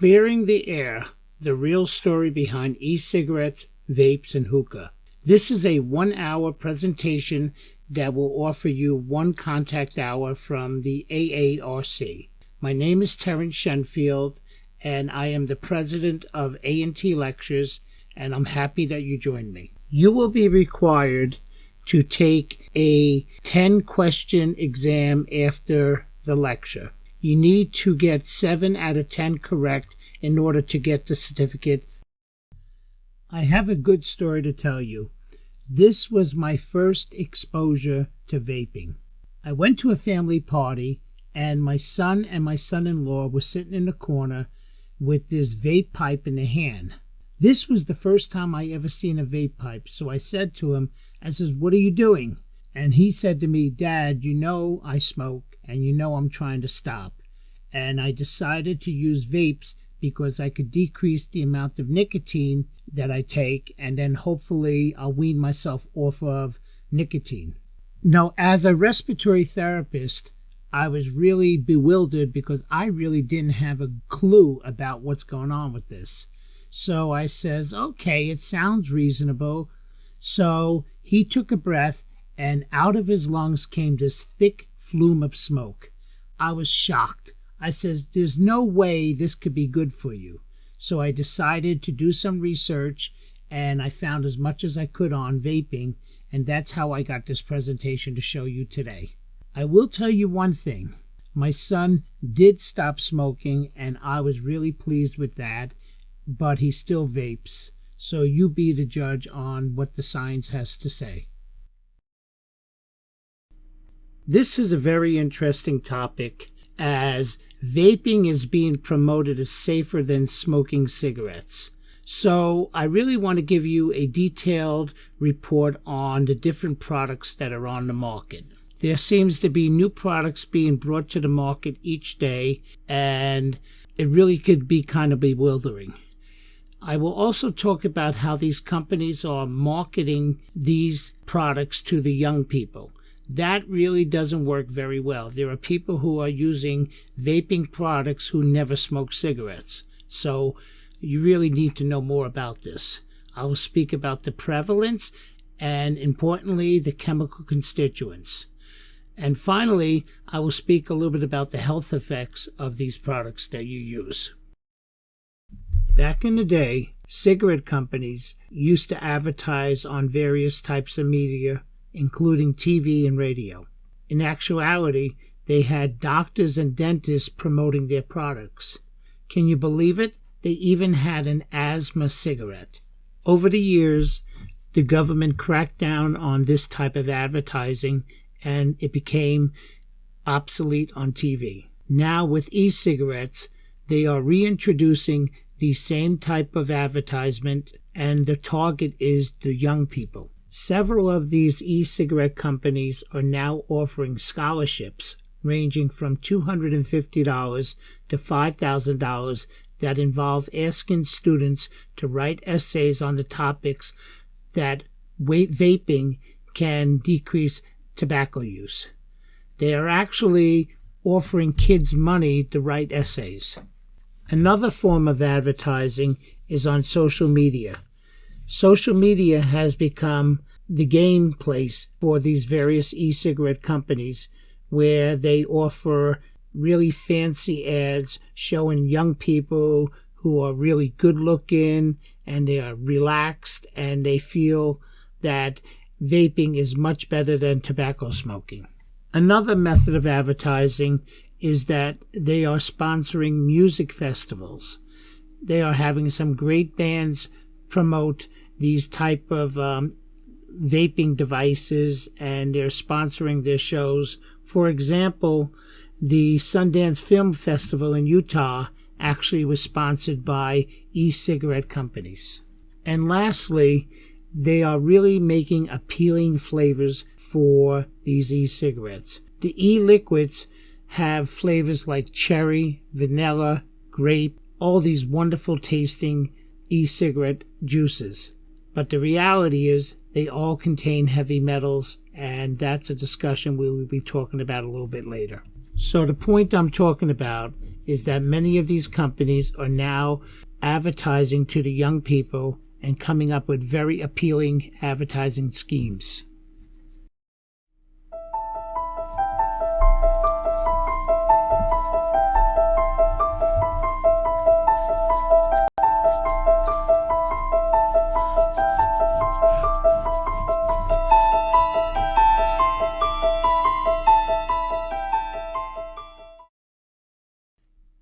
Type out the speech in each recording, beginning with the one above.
Clearing the Air, the real story behind e-cigarettes, vapes, and hookah. This is a 1-hour presentation that will offer you 1 contact hour from the AARC. My name is Terrence Shenfield, and I am the president of A&T Lectures, and I'm happy that you joined me. You will be required to take a 10-question exam after the lecture. You need to get 7 out of 10 correct in order to get the certificate. I have a good story to tell you. This was my first exposure to vaping. I went to a family party, and my son and my son-in-law were sitting in the corner with this vape pipe in their hand. This was the first time I ever seen a vape pipe, so I said to him, I says, "What are you doing?" And he said to me, "Dad, you know I smoke, and you know I'm trying to stop." And I decided to use vapes because I could decrease the amount of nicotine that I take, and then hopefully I'll wean myself off of nicotine. Now, as a respiratory therapist, I was really bewildered because I really didn't have a clue about what's going on with this. So I says, okay, it sounds reasonable. So he took a breath, and out of his lungs came this thick flume of smoke. I was shocked. I says, there's no way this could be good for you. So I decided to do some research, and I found as much as I could on vaping, and that's how I got this presentation to show you today. I will tell you one thing. My son did stop smoking, and I was really pleased with that, but he still vapes. So you be the judge on what the science has to say. This is a very interesting topic, as vaping is being promoted as safer than smoking cigarettes. So I really want to give you a detailed report on the different products that are on the market. There seems to be new products being brought to the market each day, and it really could be kind of bewildering. I will also talk about how these companies are marketing these products to the young people. That really doesn't work very well. There are people who are using vaping products who never smoke cigarettes. So you really need to know more about this. I will speak about the prevalence and, importantly, the chemical constituents. And finally, I will speak a little bit about the health effects of these products that you use. Back in the day, cigarette companies used to advertise on various types of media, including TV and radio. In actuality, they had doctors and dentists promoting their products. Can you believe it? They even had an asthma cigarette. Over the years, the government cracked down on this type of advertising, and it became obsolete on TV. Now with e-cigarettes, they are reintroducing the same type of advertisement, and the target is the young people. Several of these e-cigarette companies are now offering scholarships ranging from $250 to $5,000 that involve asking students to write essays on the topics that vaping can decrease tobacco use. They are actually offering kids money to write essays. Another form of advertising is on social media. Social media has become the game place for these various e-cigarette companies, where they offer really fancy ads showing young people who are really good looking, and they are relaxed, and they feel that vaping is much better than tobacco smoking. Another method of advertising is that they are sponsoring music festivals. They are having some great bands promote these type of vaping devices, and they're sponsoring their shows. For example, the Sundance Film Festival in Utah actually was sponsored by e-cigarette companies. And lastly, they are really making appealing flavors for these e-cigarettes. The e-liquids have flavors like cherry, vanilla, grape, all these wonderful tasting e-cigarette juices. But the reality is they all contain heavy metals, and that's a discussion we will be talking about a little bit later. So the point I'm talking about is that many of these companies are now advertising to the young people and coming up with very appealing advertising schemes.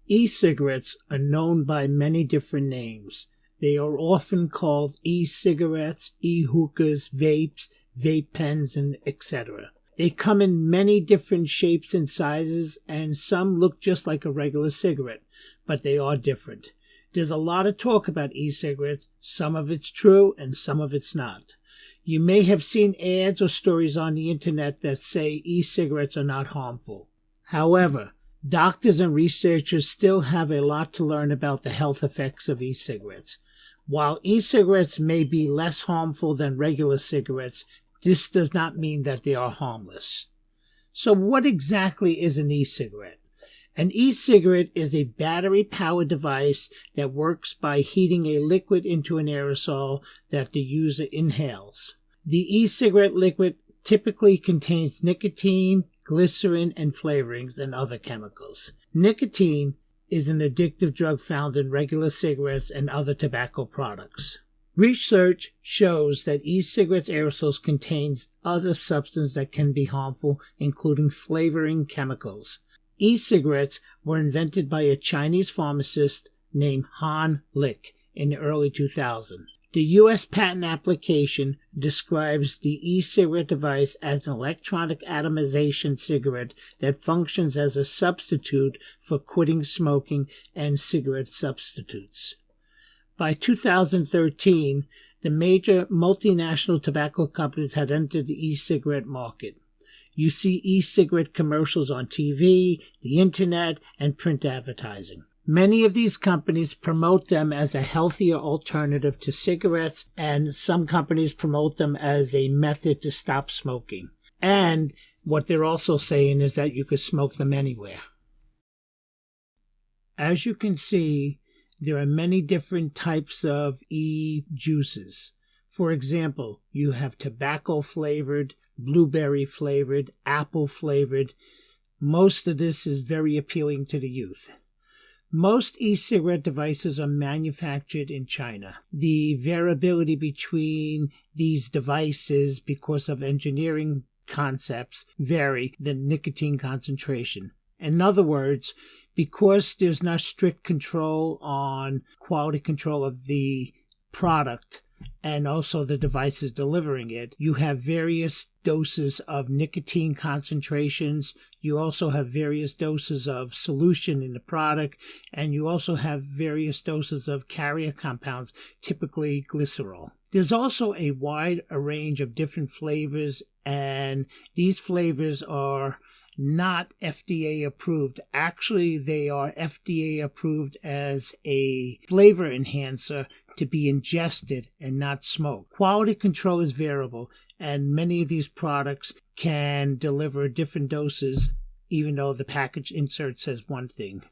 E-cigarettes are known by many different names. They are often called e-cigarettes, e-hookahs, vapes, vape pens, and etc. They come in many different shapes and sizes, and some look just like a regular cigarette, but they are different. There's a lot of talk about e-cigarettes. Some of it's true and some of it's not. You may have seen ads or stories on the internet that say e-cigarettes are not harmful. However, doctors and researchers still have a lot to learn about the health effects of e-cigarettes. While e-cigarettes may be less harmful than regular cigarettes, this does not mean that they are harmless. So what exactly is an e-cigarette? An e-cigarette is a battery-powered device that works by heating a liquid into an aerosol that the user inhales. The e-cigarette liquid typically contains nicotine, glycerin, and flavorings, and other chemicals. Nicotine is an addictive drug found in regular cigarettes and other tobacco products. Research shows that e-cigarettes aerosols contains other substances that can be harmful, including flavoring chemicals. E-cigarettes were invented by a Chinese pharmacist named Han Lik in the early 2000s. The U.S. patent application describes the e-cigarette device as an electronic atomization cigarette that functions as a substitute for quitting smoking and cigarette substitutes. By 2013, the major multinational tobacco companies had entered the e-cigarette market. You see e-cigarette commercials on TV, the internet, and print advertising. Many of these companies promote them as a healthier alternative to cigarettes, and some companies promote them as a method to stop smoking. And what they're also saying is that you could smoke them anywhere. As you can see, there are many different types of e-juices. For example, you have tobacco flavored, blueberry flavored, apple flavored. Most of this is very appealing to the youth. Most e-cigarette devices are manufactured in China. The variability between these devices, because of engineering concepts, vary the nicotine concentration. In other words, because there's not strict control on quality control of the product and also the devices delivering it, you have various doses of nicotine concentrations. You also have various doses of solution in the product, and you also have various doses of carrier compounds, typically glycerol. There's also a wide range of different flavors, and these flavors are not FDA approved. Actually, they are FDA approved as a flavor enhancer to be ingested and not smoked. Quality control is variable, and many of these products can deliver different doses, even though the package insert says one thing.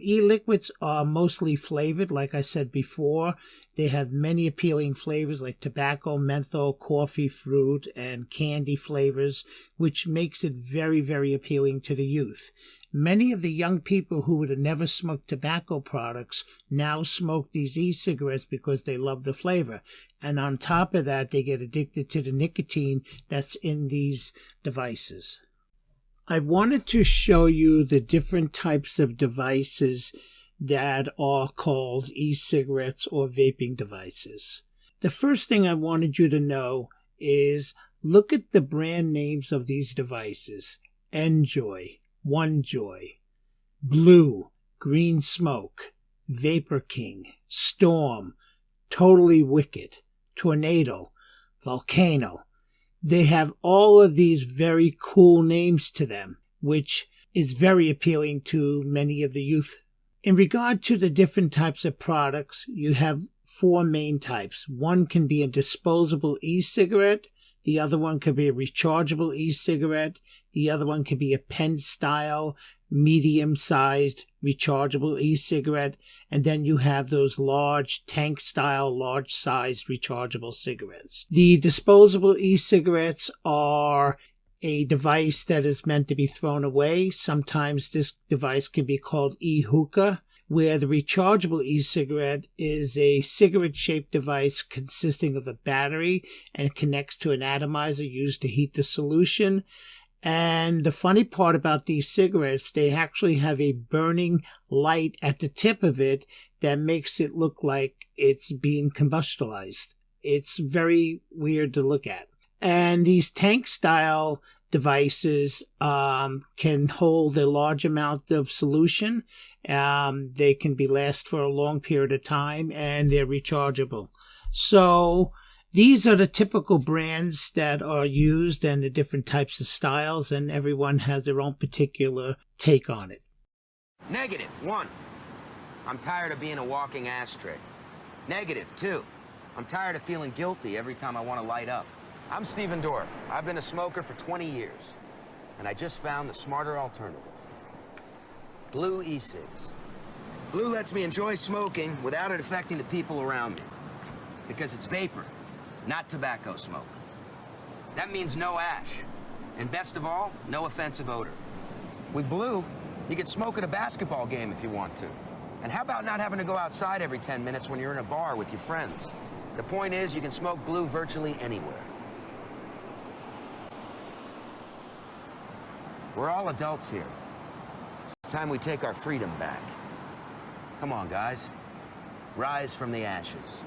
E-liquids are mostly flavored, like I said before. They have many appealing flavors like tobacco, menthol, coffee, fruit, and candy flavors, which makes it very, very appealing to the youth. Many of the young people who would have never smoked tobacco products now smoke these e-cigarettes because they love the flavor. And on top of that, they get addicted to the nicotine that's in these devices. I wanted to show you the different types of devices that are called e-cigarettes or vaping devices. The first thing I wanted you to know is look at the brand names of these devices. Enjoy, One Joy, Blue, Green Smoke, Vapor King, Storm, Totally Wicked, Tornado, Volcano. They have all of these very cool names to them, which is very appealing to many of the youth. In regard to the different types of products, you have four main types. One can be a disposable e-cigarette, The other one could be a rechargeable e-cigarette. The other one could be a pen-style, medium-sized, rechargeable e-cigarette. And then you have those large, tank-style, large-sized rechargeable cigarettes. The disposable e-cigarettes are a device that is meant to be thrown away. Sometimes this device can be called e-hookah, where the rechargeable e-cigarette is a cigarette-shaped device consisting of a battery and connects to an atomizer used to heat the solution. And the funny part about these cigarettes, they actually have a burning light at the tip of it that makes it look like it's being combustibilized. It's very weird to look at. And these tank-style devices can hold a large amount of solution. They can last for a long period of time, and they're rechargeable. So these are the typical brands that are used and the different types of styles, and everyone has their own particular take on it. -1, I'm tired of being a walking ashtray. -2, I'm tired of feeling guilty every time I want to light up. I'm Steven Dorff. I've been a smoker for 20 years, and I just found the smarter alternative. Blue e-cigs. Blue lets me enjoy smoking without it affecting the people around me, because it's vapor, not tobacco smoke. That means no ash, and best of all, no offensive odor. With Blue, you can smoke at a basketball game if you want to. And how about not having to go outside every 10 minutes when you're in a bar with your friends? The point is, you can smoke Blue virtually anywhere. We're all adults here. It's time we take our freedom back. Come on, guys. Rise from the ashes.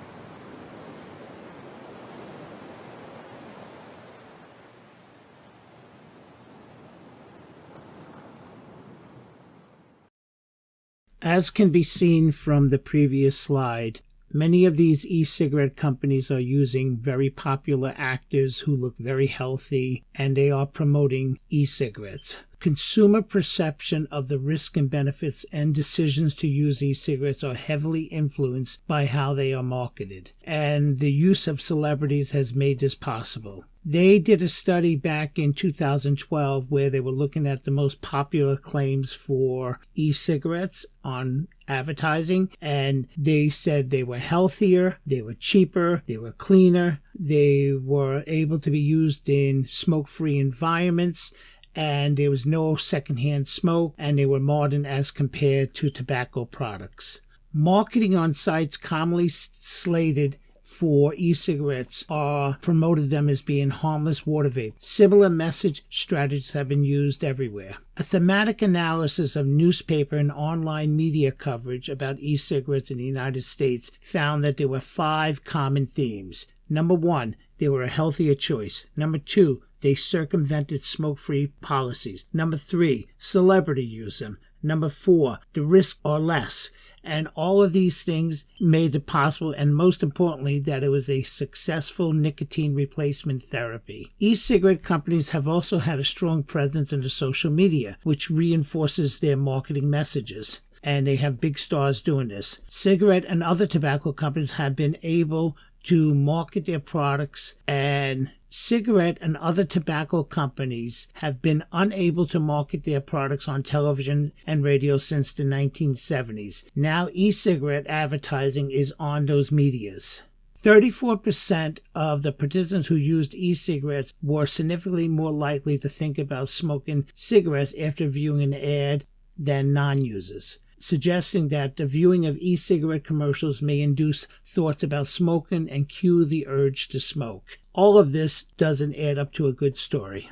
As can be seen from the previous slide, many of these e-cigarette companies are using very popular actors who look very healthy, and they are promoting e-cigarettes. Consumer perception of the risks and benefits and decisions to use e-cigarettes are heavily influenced by how they are marketed, and the use of celebrities has made this possible. They did a study back in 2012 where they were looking at the most popular claims for e-cigarettes on advertising, and they said they were healthier, they were cheaper, they were cleaner, they were able to be used in smoke-free environments, and there was no secondhand smoke, and they were modern as compared to tobacco products. Marketing on sites commonly slated for e-cigarettes are promoted them as being harmless water vape. Similar message strategies have been used everywhere. A thematic analysis of newspaper and online media coverage about e-cigarettes in the United States found that there were 5 common themes. Number 1, they were a healthier choice. Number 2, they circumvented smoke-free policies. Number 3, celebrity use them. Number 4, the risks are less. And all of these things made it possible, and most importantly, that it was a successful nicotine replacement therapy. E-cigarette companies have also had a strong presence in the social media, which reinforces their marketing messages. And they have big stars doing this. Cigarette and other tobacco companies have been able to market their products, and cigarette and other tobacco companies have been unable to market their products on television and radio since the 1970s. Now e-cigarette advertising is on those medias. 34% of the participants who used e-cigarettes were significantly more likely to think about smoking cigarettes after viewing an ad than non-users, suggesting that the viewing of e-cigarette commercials may induce thoughts about smoking and cue the urge to smoke. All of this doesn't add up to a good story.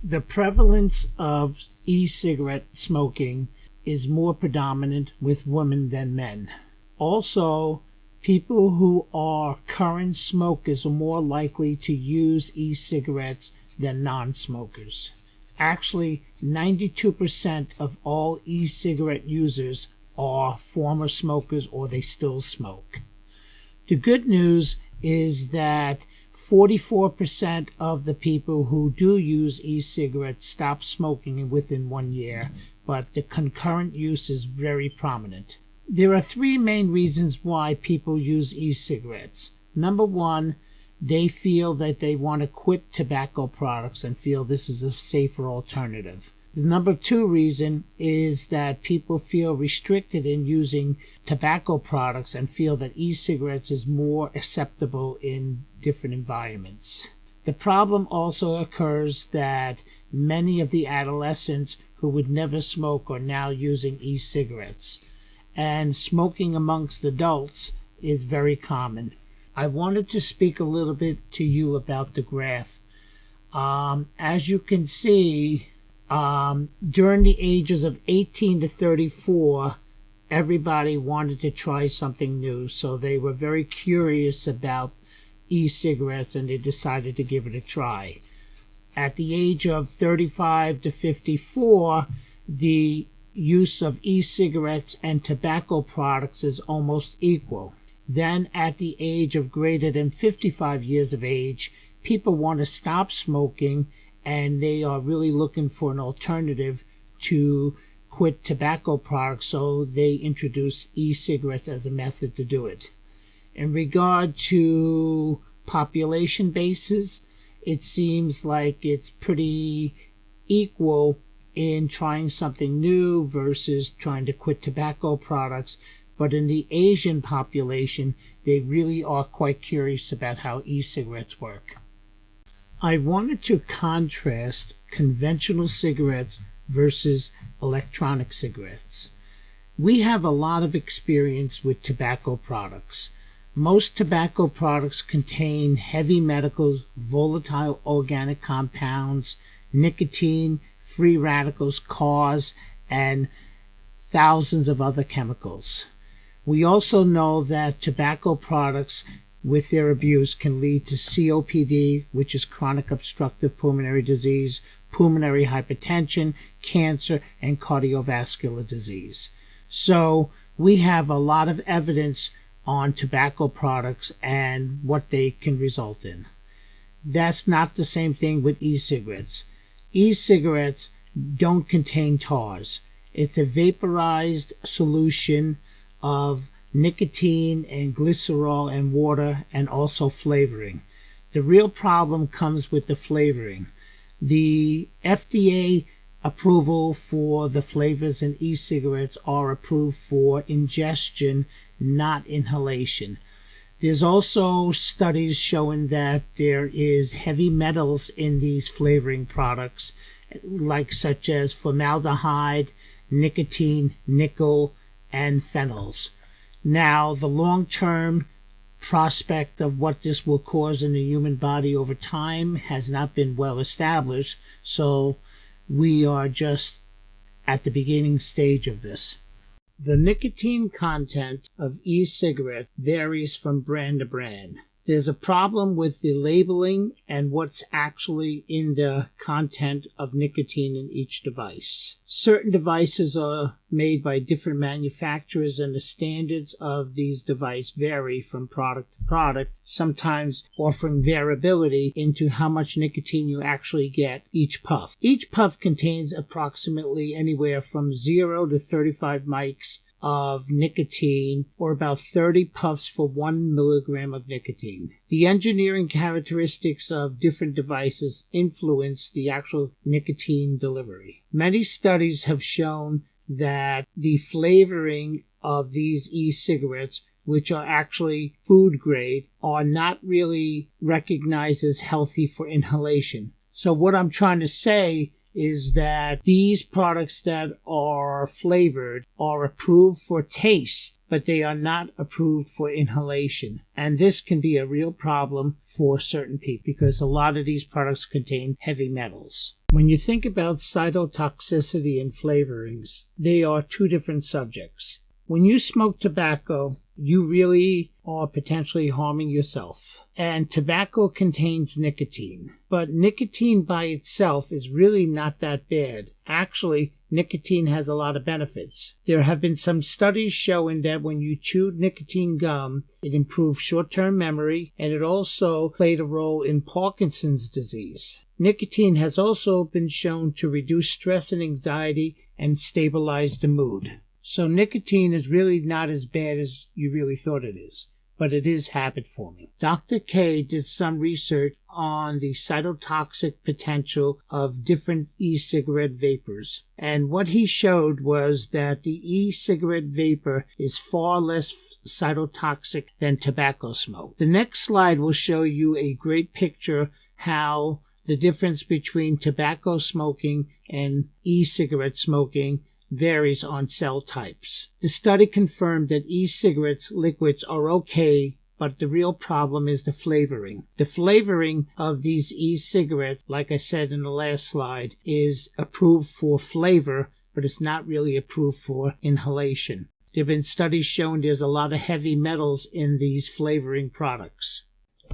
The prevalence of e-cigarette smoking is more predominant with women than men. Also, people who are current smokers are more likely to use e-cigarettes than non-smokers. Actually, 92% of all e-cigarette users are former smokers or they still smoke. The good news is that 44% of the people who do use e-cigarettes stop smoking within 1 year, but the concurrent use is very prominent. There are 3 main reasons why people use e-cigarettes. Number 1, they feel that they want to quit tobacco products and feel this is a safer alternative. The number two reason is that people feel restricted in using tobacco products and feel that e-cigarettes is more acceptable in different environments. The problem also occurs that many of the adolescents who would never smoke are now using e-cigarettes, and smoking amongst adults is very common. I wanted to speak a little bit to you about the graph. As you can see, during the ages of 18 to 34, everybody wanted to try something new, so they were very curious about e-cigarettes and they decided to give it a try. At the age of 35 to 54, the use of e-cigarettes and tobacco products is almost equal. Then at the age of greater than 55 years of age, people want to stop smoking and they are really looking for an alternative to quit tobacco products, so they introduce e-cigarettes as a method to do it. In regard to population bases, it seems like it's pretty equal in trying something new versus trying to quit tobacco products, but in the Asian population, they really are quite curious about how e-cigarettes work. I wanted to contrast conventional cigarettes versus electronic cigarettes. We have a lot of experience with tobacco products. Most tobacco products contain heavy metals, volatile organic compounds, nicotine, free radicals, cause, and thousands of other chemicals. We also know that tobacco products with their abuse can lead to COPD, which is chronic obstructive pulmonary disease, pulmonary hypertension, cancer, and cardiovascular disease. So we have a lot of evidence on tobacco products and what they can result in. That's not the same thing with e-cigarettes. E-cigarettes don't contain tars. It's a vaporized solution of nicotine and glycerol and water and also flavoring. The real problem comes with the flavoring. The FDA approval for the flavors in e-cigarettes are approved for ingestion, not inhalation. There's also studies showing that there is heavy metals in these flavoring products, such as formaldehyde, nicotine, nickel, and phenols. Now, the long-term prospect of what this will cause in the human body over time has not been well established, so we are just at the beginning stage of this. The nicotine content of e-cigarettes varies from brand to brand. There's a problem with the labeling and what's actually in the content of nicotine in each device. Certain devices are made by different manufacturers and the standards of these devices vary from product to product, sometimes offering variability into how much nicotine you actually get each puff. Each puff contains approximately anywhere from 0 to 35 mics of nicotine, or about 30 puffs for 1 milligram of nicotine. The engineering characteristics of different devices influence the actual nicotine delivery. Many studies have shown that the flavoring of these e-cigarettes, which are actually food grade, are not really recognized as healthy for inhalation. So what I'm trying to say is that these products that are flavored are approved for taste, but they are not approved for inhalation. And this can be a real problem for certain people because a lot of these products contain heavy metals. When you think about cytotoxicity and flavorings, they are two different subjects. When you smoke tobacco, you really are potentially harming yourself. And tobacco contains nicotine. But nicotine by itself is really not that bad. Actually, nicotine has a lot of benefits. There have been some studies showing that when you chew nicotine gum, it improves short-term memory, and it also played a role in Parkinson's disease. Nicotine has also been shown to reduce stress and anxiety and stabilize the mood. So nicotine is really not as bad as you really thought it is. but it is habit forming. Dr. K did some research on the cytotoxic potential of different e-cigarette vapors. And what he showed was that the e-cigarette vapor is far less cytotoxic than tobacco smoke. The next slide will show you a great picture how the difference between tobacco smoking and e-cigarette smoking varies on cell types. The study confirmed that e-cigarettes liquids are okay, but the real problem is the flavoring. The flavoring of these e-cigarettes, like I said in the last slide, is approved for flavor, but it's not really approved for inhalation. There have been studies showing there's a lot of heavy metals in these flavoring products.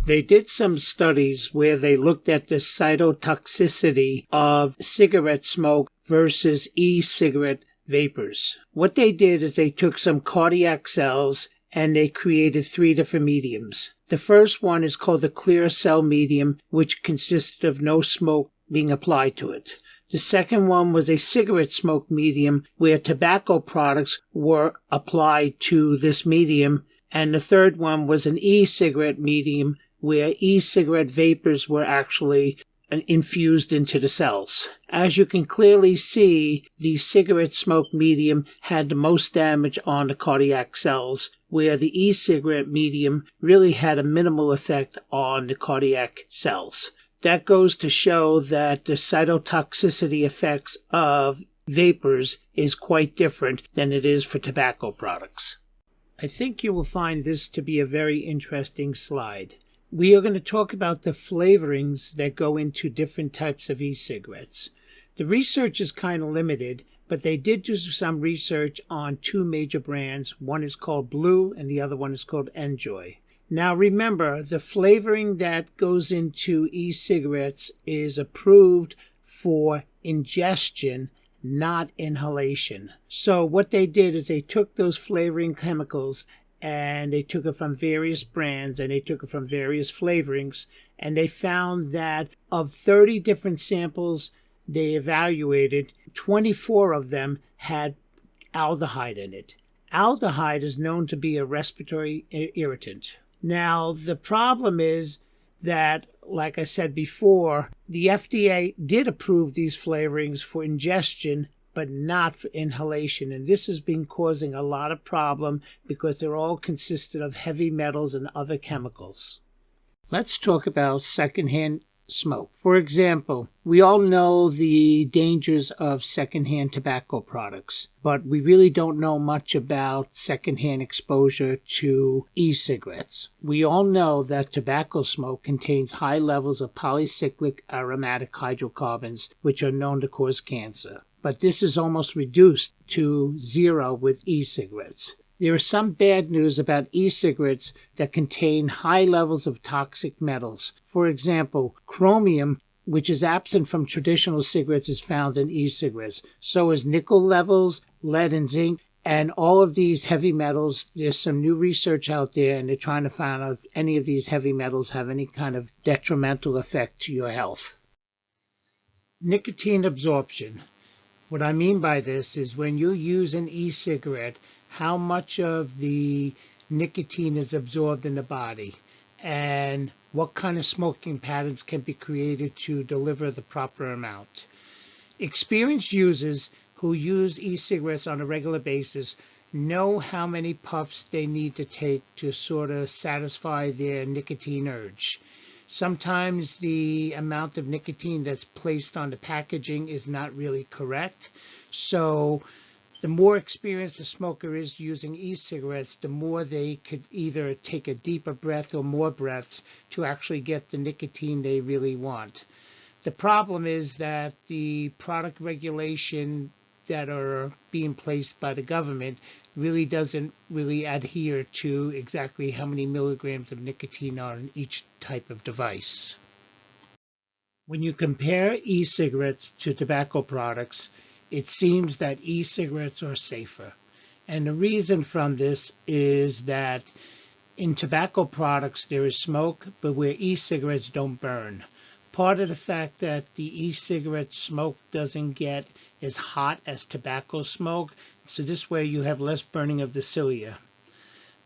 They did some studies where they looked at the cytotoxicity of cigarette smoke versus e-cigarette vapors. What they did is they took some cardiac cells and they created 3 different mediums. The first one is called the clear cell medium, which consisted of no smoke being applied to it. The second one was a cigarette smoke medium where tobacco products were applied to this medium. And the third one was an e-cigarette medium where e-cigarette vapors were actually infused into the cells. As you can clearly see, the cigarette smoke medium had the most damage on the cardiac cells, where the e-cigarette medium really had a minimal effect on the cardiac cells. That goes to show that the cytotoxicity effects of vapors is quite different than it is for tobacco products. I think you will find this to be a very interesting slide. We are going to talk about the flavorings that go into different types of e-cigarettes. The research is kind of limited, but they did do some research on 2 major brands. One is called Blue and the other one is called Enjoy. Now remember, the flavoring that goes into e-cigarettes is approved for ingestion, not inhalation. So what they did is they took those flavoring chemicals and they took it from various brands and they took it from various flavorings, and they found that of 30 different samples they evaluated, 24 of them had aldehyde in it. Aldehyde is known to be a respiratory irritant. Now, the problem is that, like I said before, the FDA did approve these flavorings for ingestion, but not for inhalation. And this has been causing a lot of problem because they're all consisted of heavy metals and other chemicals. Let's talk about secondhand smoke. For example, we all know the dangers of secondhand tobacco products, but we really don't know much about secondhand exposure to e-cigarettes. We all know that tobacco smoke contains high levels of polycyclic aromatic hydrocarbons, which are known to cause cancer. But this is almost reduced to 0 with e-cigarettes. There is some bad news about e-cigarettes that contain high levels of toxic metals. For example, chromium, which is absent from traditional cigarettes, is found in e-cigarettes. So is nickel levels, lead and zinc, and all of these heavy metals. There's some new research out there, and they're trying to find out if any of these heavy metals have any kind of detrimental effect to your health. Nicotine absorption. What I mean by this is when you use an e-cigarette, how much of the nicotine is absorbed in the body, and what kind of smoking patterns can be created to deliver the proper amount. Experienced users who use e-cigarettes on a regular basis know how many puffs they need to take to sort of satisfy their nicotine urge. Sometimes the amount of nicotine that's placed on the packaging is not really correct. So the more experienced a smoker is using e-cigarettes, the more they could either take a deeper breath or more breaths to actually get the nicotine they really want. The problem is that the product regulation that are being placed by the government really doesn't really adhere to exactly how many milligrams of nicotine are in each type of device. When you compare e-cigarettes to tobacco products, it seems that e-cigarettes are safer. And the reason from this is that in tobacco products there is smoke, but where e-cigarettes don't burn. Part of the fact that the e-cigarette smoke doesn't get as hot as tobacco smoke, so this way you have less burning of the cilia.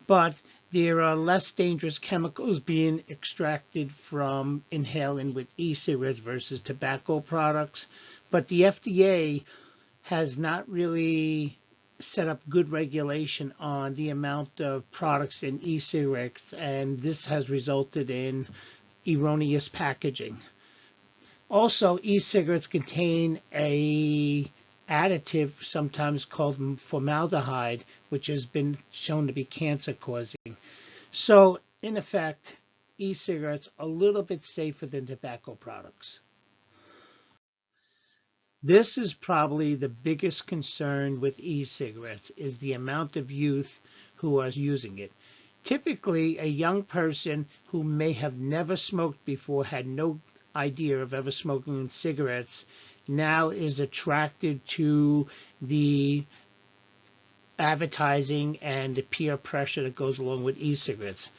But there are less dangerous chemicals being extracted from inhaling with e-cigarettes versus tobacco products. But the FDA has not really set up good regulation on the amount of products in e-cigarettes, and this has resulted in erroneous packaging. Also, e-cigarettes contain a additive sometimes called formaldehyde, which has been shown to be cancer causing. So, in effect, e-cigarettes are a little bit safer than tobacco products. This is probably the biggest concern with e-cigarettes, is the amount of youth who are using it. Typically, a young person who may have never smoked before, had no idea of ever smoking cigarettes, now is attracted to the advertising and the peer pressure that goes along with e-cigarettes.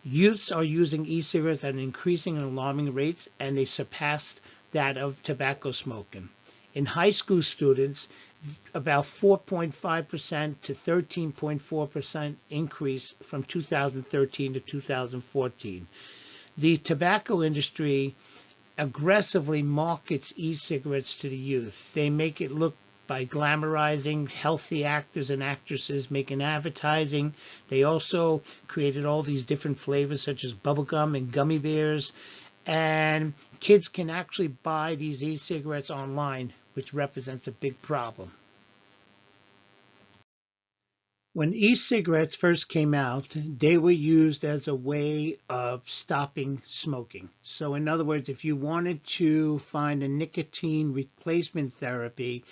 Youths are using e-cigarettes at increasing and alarming rates, and they surpassed that of tobacco smoking. In high school students, about 4.5% to 13.4% increase from 2013 to 2014. The tobacco industry aggressively markets e-cigarettes to the youth. They make it look by glamorizing healthy actors and actresses, making advertising. They also created all these different flavors such as bubblegum and gummy bears. And kids can actually buy these e-cigarettes online, which represents a big problem. When e-cigarettes first came out, they were used as a way of stopping smoking. So in other words, if you wanted to find a nicotine replacement therapy,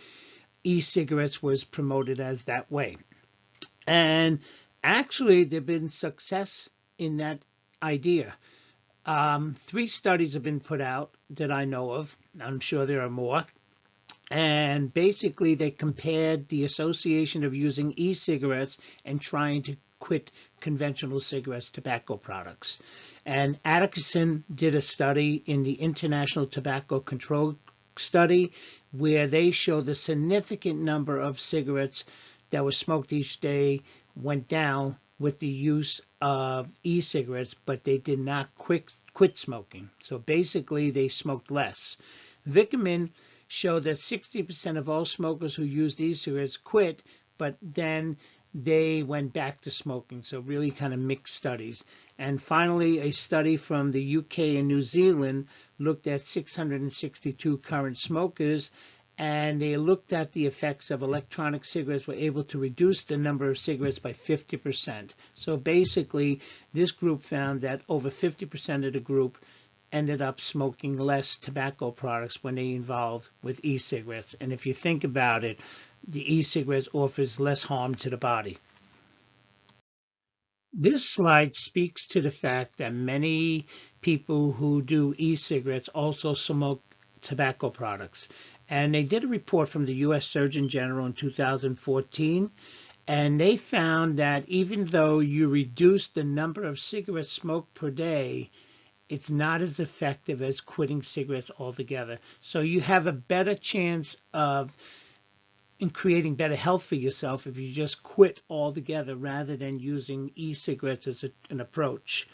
e-cigarettes was promoted as that way. And actually, there have been success in that idea. 3 studies have been put out that I know of. I'm sure there are more. And basically, they compared the association of using e-cigarettes and trying to quit conventional cigarettes, tobacco products. And Atkinson did a study in the International Tobacco Control Study where they showed the significant number of cigarettes that were smoked each day went down with the use of e-cigarettes, but they did not quit smoking. So basically, they smoked less. Vickerman showed that 60% of all smokers who used e-cigarettes quit, but then they went back to smoking. So really kind of mixed studies. And finally, a study from the UK and New Zealand looked at 662 current smokers, and they looked at the effects of electronic cigarettes, were able to reduce the number of cigarettes by 50%. So basically, this group found that over 50% of the group ended up smoking less tobacco products when they involved with e-cigarettes. And if you think about it, the e-cigarettes offers less harm to the body. This slide speaks to the fact that many people who do e-cigarettes also smoke tobacco products. And they did a report from the U.S. Surgeon General in 2014, and they found that even though you reduce the number of cigarettes smoked per day, it's not as effective as quitting cigarettes altogether. So you have a better chance of creating better health for yourself if you just quit altogether rather than using e-cigarettes as an approach.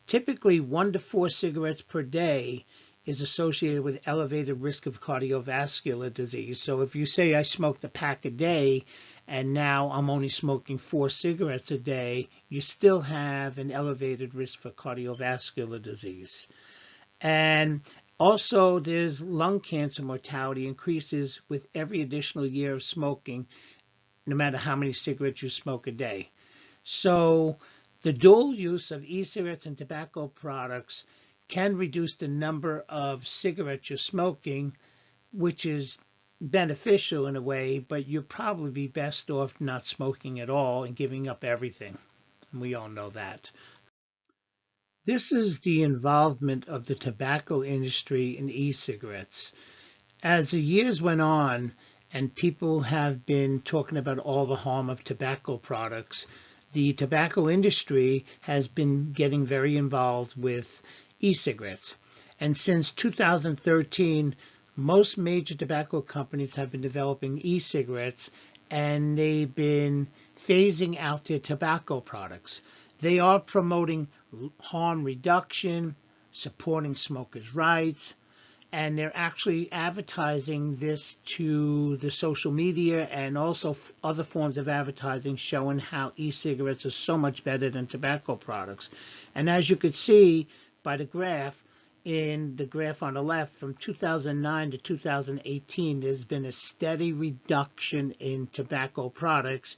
Typically, 1 to 4 cigarettes per day is associated with elevated risk of cardiovascular disease. So if you say I smoked a pack a day and now I'm only smoking 4 cigarettes a day, you still have an elevated risk for cardiovascular disease. And also there's lung cancer mortality increases with every additional year of smoking, no matter how many cigarettes you smoke a day. So the dual use of e-cigarettes and tobacco products can reduce the number of cigarettes you're smoking, which is beneficial in a way, but you'll probably be best off not smoking at all and giving up everything. And we all know that. This is the involvement of the tobacco industry in e-cigarettes. As the years went on and people have been talking about all the harm of tobacco products, the tobacco industry has been getting very involved with e-cigarettes. And since 2013, most major tobacco companies have been developing e-cigarettes, and they've been phasing out their tobacco products. They are promoting harm reduction, supporting smokers' rights, and they're actually advertising this to the social media and also other forms of advertising showing how e-cigarettes are so much better than tobacco products. And as you could see by the graph, in the graph on the left, from 2009 to 2018, there's been a steady reduction in tobacco products.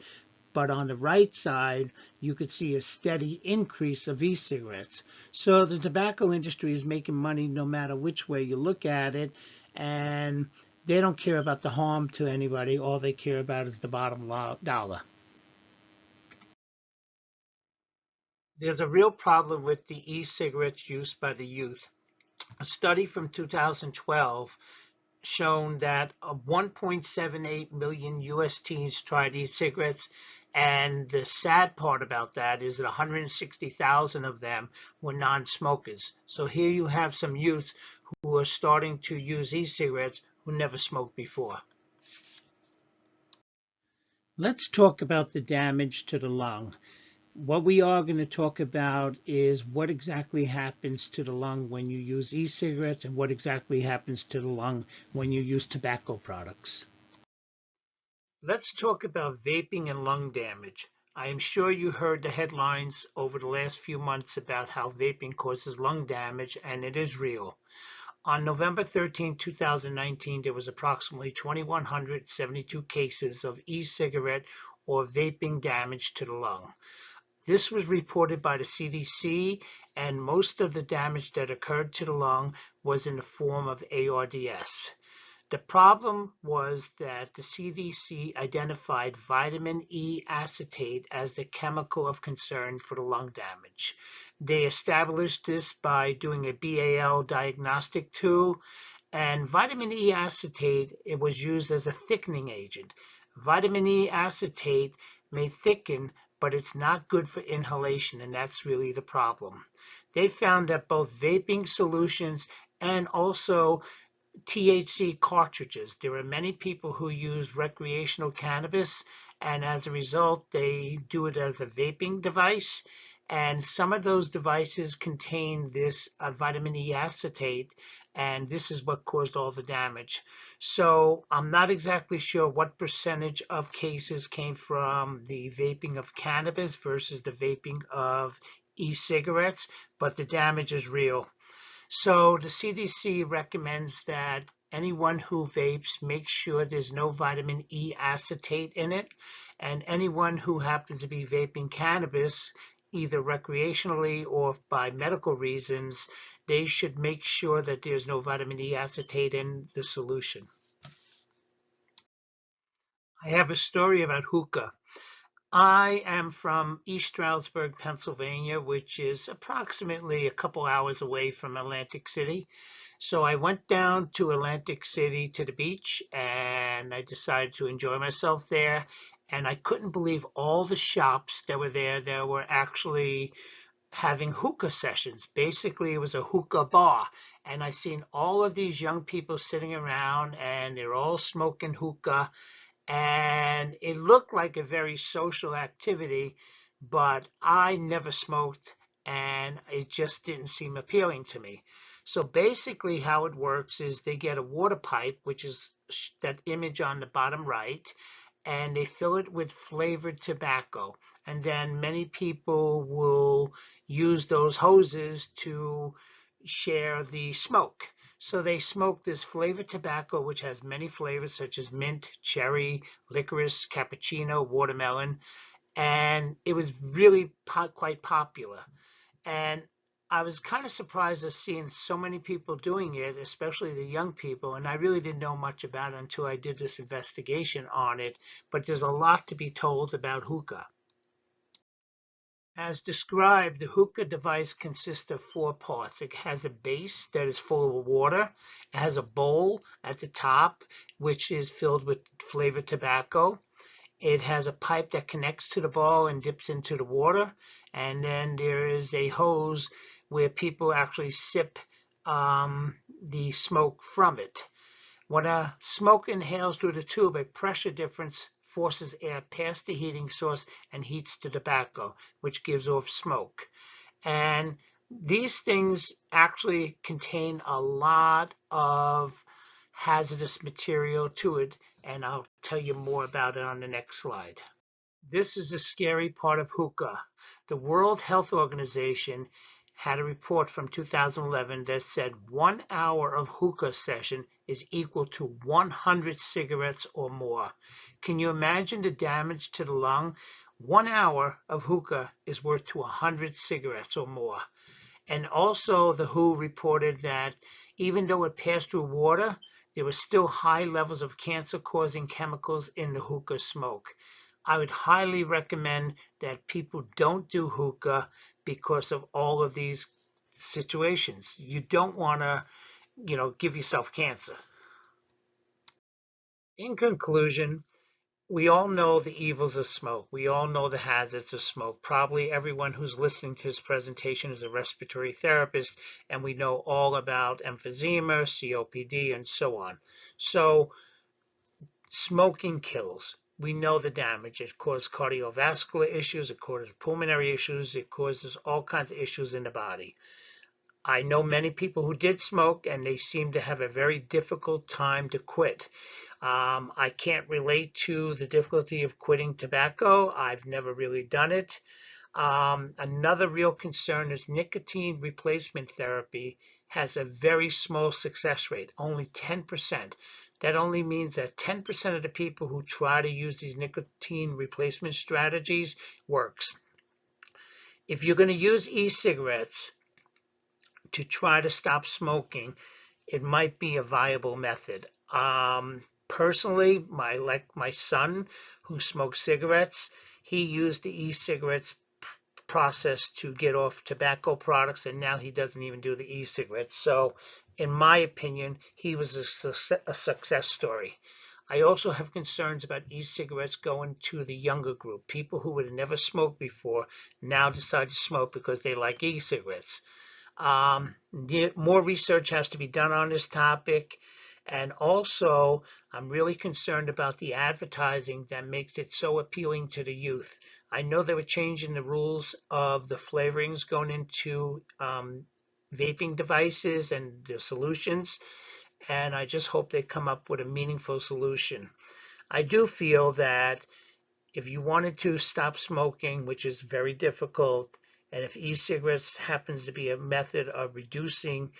But on the right side, you could see a steady increase of e-cigarettes. So the tobacco industry is making money no matter which way you look at it, and they don't care about the harm to anybody. All they care about is the bottom dollar. There's a real problem with the e-cigarettes use by the youth. A study from 2012 shown that 1.78 million US teens tried e-cigarettes, and the sad part about that is that 160,000 of them were non-smokers. So here you have some youth who are starting to use e-cigarettes who never smoked before. Let's talk about the damage to the lung. What we are going to talk about is what exactly happens to the lung when you use e-cigarettes and what exactly happens to the lung when you use tobacco products. Let's talk about vaping and lung damage. I am sure you heard the headlines over the last few months about how vaping causes lung damage, and it is real. On November 13, 2019, there was approximately 2,172 cases of e-cigarette or vaping damage to the lung. This was reported by the CDC, and most of the damage that occurred to the lung was in the form of ARDS. The problem was that the CDC identified vitamin E acetate as the chemical of concern for the lung damage. They established this by doing a BAL diagnostic tool, and vitamin E acetate, it was used as a thickening agent. Vitamin E acetate may thicken, but it's not good for inhalation, and that's really the problem. They found that both vaping solutions and also THC cartridges, there are many people who use recreational cannabis, and as a result, they do it as a vaping device. And some of those devices contain this vitamin E acetate, and this is what caused all the damage. So I'm not exactly sure what percentage of cases came from the vaping of cannabis versus the vaping of e-cigarettes, but the damage is real. So the CDC recommends that anyone who vapes make sure there's no vitamin E acetate in it, and anyone who happens to be vaping cannabis, either recreationally or by medical reasons, they should make sure that there's no vitamin E acetate in the solution. I have a story about hookah. I am from East Stroudsburg, Pennsylvania, which is approximately a couple hours away from Atlantic City. So I went down to Atlantic City to the beach, and I decided to enjoy myself there. And I couldn't believe all the shops that were there that were actually having hookah sessions. Basically, it was a hookah bar. And I seen all of these young people sitting around, and they're all smoking hookah. And it looked like a very social activity, but I never smoked, and it just didn't seem appealing to me. So basically how it works is they get a water pipe, which is that image on the bottom right, and they fill it with flavored tobacco. And then many people will use those hoses to share the smoke. So they smoke this flavored tobacco, which has many flavors such as mint, cherry, licorice, cappuccino, watermelon, and it was really quite popular. And I was kind of surprised at seeing so many people doing it, especially the young people, and I really didn't know much about it until I did this investigation on it, but there's a lot to be told about hookah. As described, the hookah device consists of 4 parts. It has a base that is full of water. It has a bowl at the top, which is filled with flavored tobacco. It has a pipe that connects to the bowl and dips into the water. And then there is a hose where people actually sip the smoke from it. When a smoke inhales through the tube, a pressure difference forces air past the heating source and heats the tobacco, which gives off smoke. And these things actually contain a lot of hazardous material to it, and I'll tell you more about it on the next slide. This is the scary part of hookah. The World Health Organization had a report from 2011 that said 1 hour of hookah session is equal to 100 cigarettes or more. Can you imagine the damage to the lung? 1 hour of hookah is worth to 100 cigarettes or more. And also the WHO reported that even though it passed through water, there were still high levels of cancer-causing chemicals in the hookah smoke. I would highly recommend that people don't do hookah because of all of these situations. You don't want to, give yourself cancer. In conclusion, we all know the evils of smoke. We all know the hazards of smoke. Probably everyone who's listening to this presentation is a respiratory therapist, and we know all about emphysema, COPD, and so on. So smoking kills. We know the damage. It causes cardiovascular issues, it causes pulmonary issues, it causes all kinds of issues in the body. I know many people who did smoke, and they seem to have a very difficult time to quit. I can't relate to the difficulty of quitting tobacco. I've never really done it. Another real concern is nicotine replacement therapy has a very small success rate, only 10%. That only means that 10% of the people who try to use these nicotine replacement strategies works. If you're going to use e-cigarettes to try to stop smoking, it might be a viable method. Personally, my son who smokes cigarettes, he used the e-cigarettes process to get off tobacco products, and now he doesn't even do the e-cigarettes. So in my opinion, he was a success story. I also have concerns about e-cigarettes going to the younger group. People who would have never smoked before now decide to smoke because they like e-cigarettes. More research has to be done on this topic. And also, I'm really concerned about the advertising that makes it so appealing to the youth. I know they were changing the rules of the flavorings going into vaping devices and the solutions, and I just hope they come up with a meaningful solution. I do feel that if you wanted to stop smoking, which is very difficult, and if e-cigarettes happens to be a method of reducing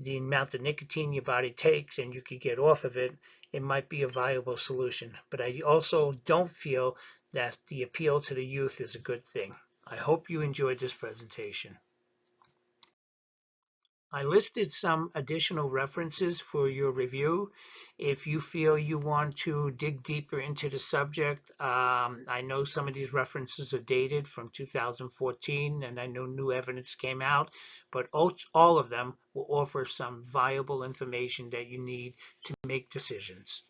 the amount of nicotine your body takes and you could get off of it, it might be a viable solution. But I also don't feel that the appeal to the youth is a good thing. I hope you enjoyed this presentation. I listed some additional references for your review. If you feel you want to dig deeper into the subject, I know some of these references are dated from 2014, and I know new evidence came out, but all of them will offer some viable information that you need to make decisions.